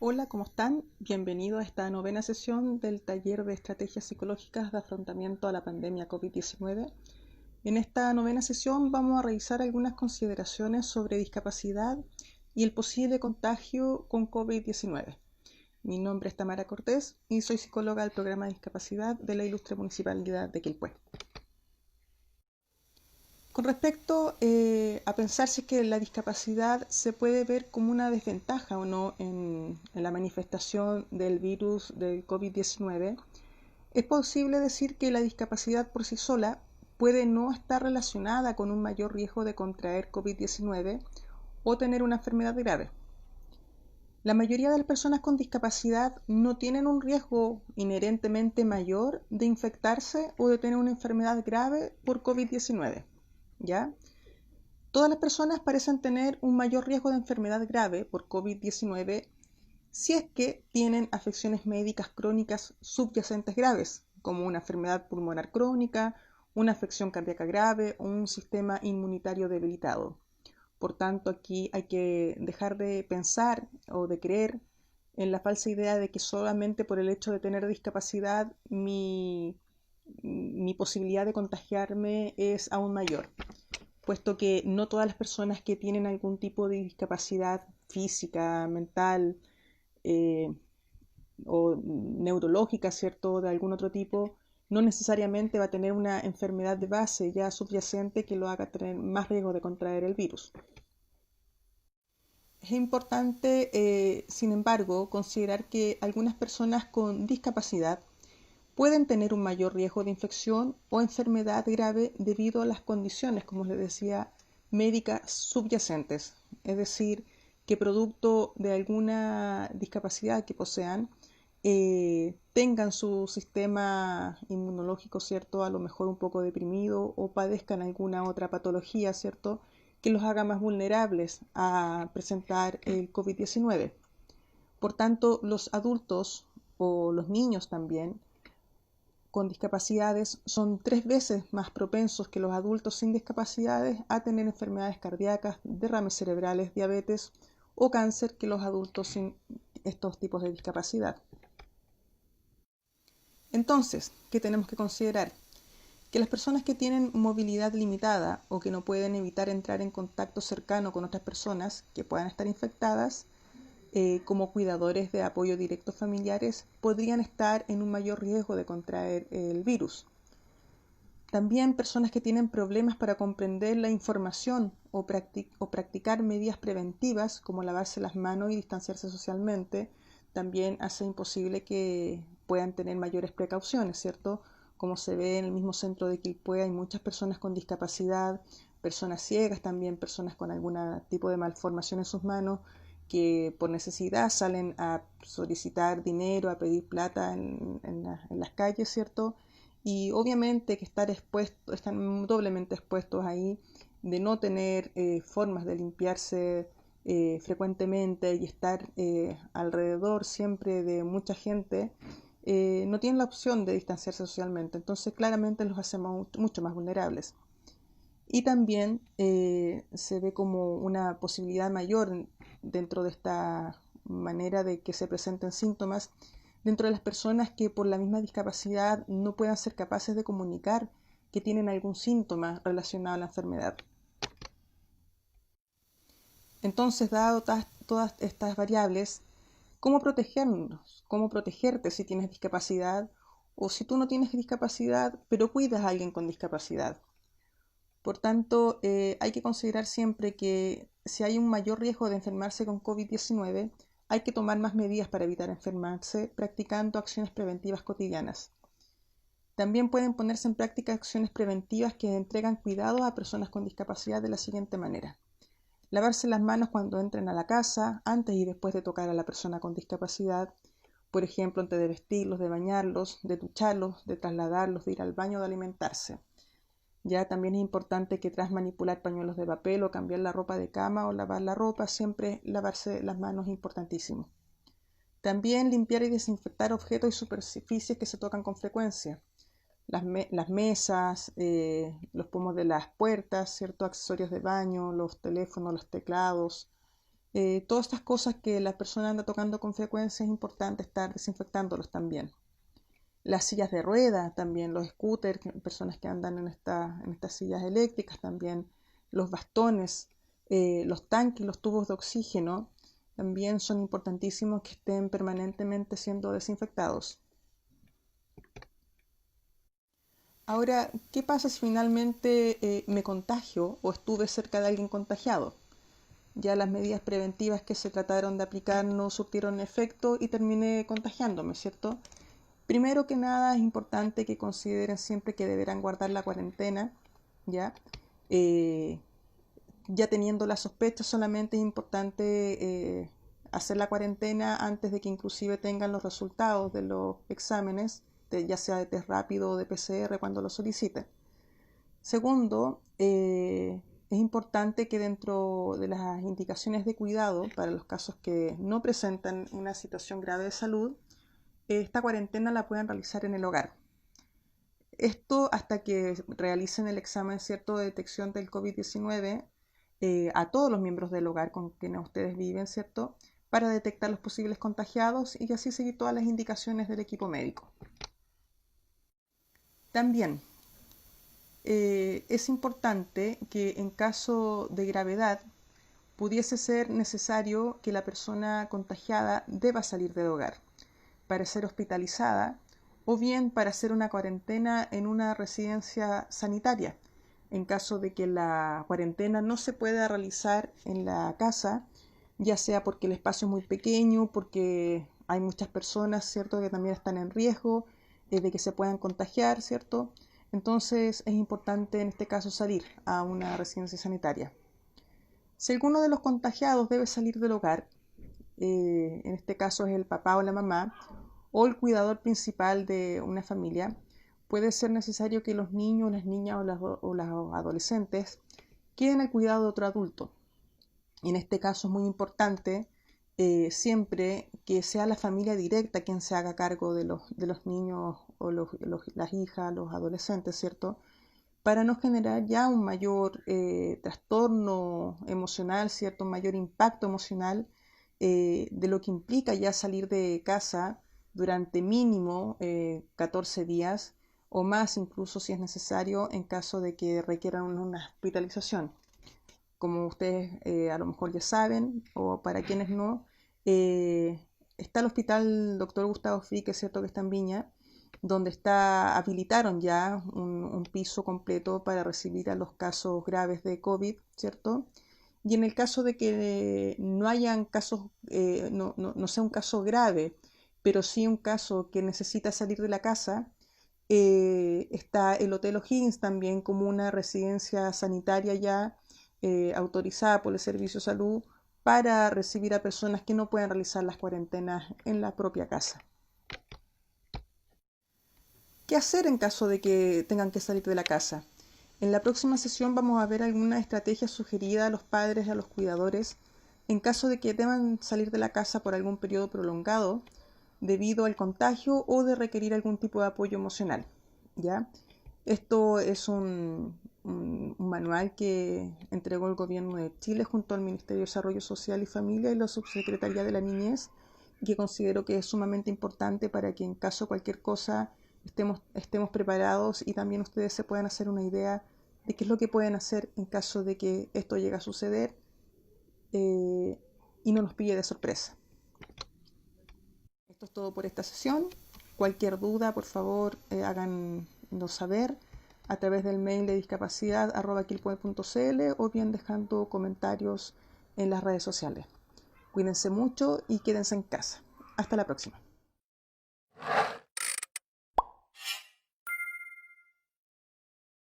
Hola, ¿cómo están? Bienvenido a esta novena sesión del taller de estrategias psicológicas de afrontamiento a la pandemia COVID-19. En esta novena sesión vamos a revisar algunas consideraciones sobre discapacidad y el posible contagio con COVID-19. Mi nombre es Tamara Cortés y soy psicóloga del programa de discapacidad de la Ilustre Municipalidad de Quilpué. Con respecto a pensar si es que la discapacidad se puede ver como una desventaja o no en la manifestación del virus del COVID-19, es posible decir que la discapacidad por sí sola puede no estar relacionada con un mayor riesgo de contraer COVID-19 o tener una enfermedad grave. La mayoría de las personas con discapacidad no tienen un riesgo inherentemente mayor de infectarse o de tener una enfermedad grave por COVID-19, ¿ya? Todas las personas parecen tener un mayor riesgo de enfermedad grave por COVID-19 si es que tienen afecciones médicas crónicas subyacentes graves, como una enfermedad pulmonar crónica, una afección cardíaca grave o un sistema inmunitario debilitado. Por tanto, aquí hay que dejar de pensar o de creer en la falsa idea de que solamente por el hecho de tener discapacidad mi posibilidad de contagiarme es aún mayor, puesto que no todas las personas que tienen algún tipo de discapacidad física, mental eh, o neurológica, ¿cierto?, de algún otro tipo, no necesariamente va a tener una enfermedad de base ya subyacente que lo haga tener más riesgo de contraer el virus. Es importante, sin embargo, considerar que algunas personas con discapacidad pueden tener un mayor riesgo de infección o enfermedad grave debido a las condiciones, como les decía, médicas subyacentes, es decir, que producto de alguna discapacidad que posean, tengan su sistema inmunológico, ¿cierto?, a lo mejor un poco deprimido o padezcan alguna otra patología, ¿cierto?, que los haga más vulnerables a presentar el COVID-19. Por tanto, los adultos o los niños también con discapacidades son 3 veces más propensos que los adultos sin discapacidades a tener enfermedades cardíacas, derrames cerebrales, diabetes o cáncer que los adultos sin estos tipos de discapacidad. Entonces, ¿qué tenemos que considerar? Que las personas que tienen movilidad limitada o que no pueden evitar entrar en contacto cercano con otras personas que puedan estar infectadas, como cuidadores de apoyo directo familiares, podrían estar en un mayor riesgo de contraer el virus. También personas que tienen problemas para comprender la información o practicar medidas preventivas como lavarse las manos y distanciarse socialmente, también hace imposible que puedan tener mayores precauciones, ¿cierto? Como se ve en el mismo centro de Quilpué, hay muchas personas con discapacidad, personas ciegas también, personas con algún tipo de malformación en sus manos, que por necesidad salen a solicitar dinero, a pedir plata en las calles, ¿cierto? Y obviamente que están doblemente expuestos ahí de no tener formas de limpiarse frecuentemente y estar alrededor siempre de mucha gente, no tienen la opción de distanciarse socialmente. Entonces claramente los hacemos mucho más vulnerables. Y también se ve como una posibilidad mayor dentro de esta manera de que se presenten síntomas dentro de las personas que por la misma discapacidad no puedan ser capaces de comunicar que tienen algún síntoma relacionado a la enfermedad. Entonces, dado todas estas variables, ¿cómo protegernos? ¿Cómo protegerte si tienes discapacidad? O si tú no tienes discapacidad, pero cuidas a alguien con discapacidad. Por tanto, hay que considerar siempre que si hay un mayor riesgo de enfermarse con COVID-19, hay que tomar más medidas para evitar enfermarse, practicando acciones preventivas cotidianas. También pueden ponerse en práctica acciones preventivas que entregan cuidados a personas con discapacidad de la siguiente manera. Lavarse las manos cuando entren a la casa, antes y después de tocar a la persona con discapacidad, por ejemplo, antes de vestirlos, de bañarlos, de ducharlos, de trasladarlos, de ir al baño, de alimentarse. Ya también es importante que tras manipular pañuelos de papel o cambiar la ropa de cama o lavar la ropa, siempre lavarse las manos es importantísimo. También limpiar y desinfectar objetos y superficies que se tocan con frecuencia. Las mesas, los pomos de las puertas, ciertos accesorios de baño, los teléfonos, los teclados, Todas estas cosas que la persona anda tocando con frecuencia es importante estar desinfectándolos también. Las sillas de rueda también, los scooters, personas que andan en estas sillas eléctricas también, los bastones, los tanques, los tubos de oxígeno, también son importantísimos que estén permanentemente siendo desinfectados. Ahora, ¿qué pasa si finalmente me contagio o estuve cerca de alguien contagiado? Ya las medidas preventivas que se trataron de aplicar no surtieron efecto y terminé contagiándome, ¿cierto? Primero que nada es importante que consideren siempre que deberán guardar la cuarentena, ¿ya? Eh, ya teniendo la sospecha, solamente es importante hacer la cuarentena antes de que inclusive tengan los resultados de los exámenes, ya sea de test rápido o de PCR cuando lo soliciten. Segundo, es importante que dentro de las indicaciones de cuidado para los casos que no presentan una situación grave de salud, esta cuarentena la pueden realizar en el hogar. Esto hasta que realicen el examen cierto de detección del COVID-19 a todos los miembros del hogar con quienes ustedes viven, ¿cierto? Para detectar los posibles contagiados y así seguir todas las indicaciones del equipo médico. También es importante que en caso de gravedad pudiese ser necesario que la persona contagiada deba salir del hogar para ser hospitalizada o bien para hacer una cuarentena en una residencia sanitaria. En caso de que la cuarentena no se pueda realizar en la casa, ya sea porque el espacio es muy pequeño, porque hay muchas personas, ¿cierto?, que también están en riesgo de que se puedan contagiar, ¿cierto? Entonces es importante en este caso salir a una residencia sanitaria. Si alguno de los contagiados debe salir del hogar, en este caso es el papá o la mamá, o el cuidador principal de una familia, puede ser necesario que los niños, las niñas o los adolescentes queden al cuidado de otro adulto. En este caso es muy importante siempre que sea la familia directa quien se haga cargo de los niños o las hijas, los adolescentes, ¿cierto? Para no generar ya un mayor trastorno emocional, ¿cierto? Un mayor impacto emocional de lo que implica ya salir de casa durante mínimo 14 días o más incluso si es necesario en caso de que requieran una hospitalización. Como ustedes a lo mejor ya saben, o para quienes no, está el hospital Dr. Gustavo Frick, es cierto que está en Viña, donde habilitaron ya un piso completo para recibir a los casos graves de COVID, ¿cierto? Y en el caso de que no hayan casos, no sea un caso grave, pero sí un caso que necesita salir de la casa, está el Hotel O'Higgins también como una residencia sanitaria ya autorizada por el Servicio de Salud para recibir a personas que no pueden realizar las cuarentenas en la propia casa. ¿Qué hacer en caso de que tengan que salir de la casa? En la próxima sesión vamos a ver alguna estrategia sugerida a los padres y a los cuidadores en caso de que deban salir de la casa por algún periodo prolongado debido al contagio o de requerir algún tipo de apoyo emocional. ¿Ya? Esto es un manual que entregó el Gobierno de Chile junto al Ministerio de Desarrollo Social y Familia y la Subsecretaría de la Niñez, y que considero que es sumamente importante para que en caso de cualquier cosa estemos preparados y también ustedes se puedan hacer una idea de qué es lo que pueden hacer en caso de que esto llegue a suceder y no nos pille de sorpresa. Esto es todo por esta sesión. Cualquier duda, por favor, háganos saber a través del mail de discapacidad@quilpue.cl o bien dejando comentarios en las redes sociales. Cuídense mucho y quédense en casa. Hasta la próxima.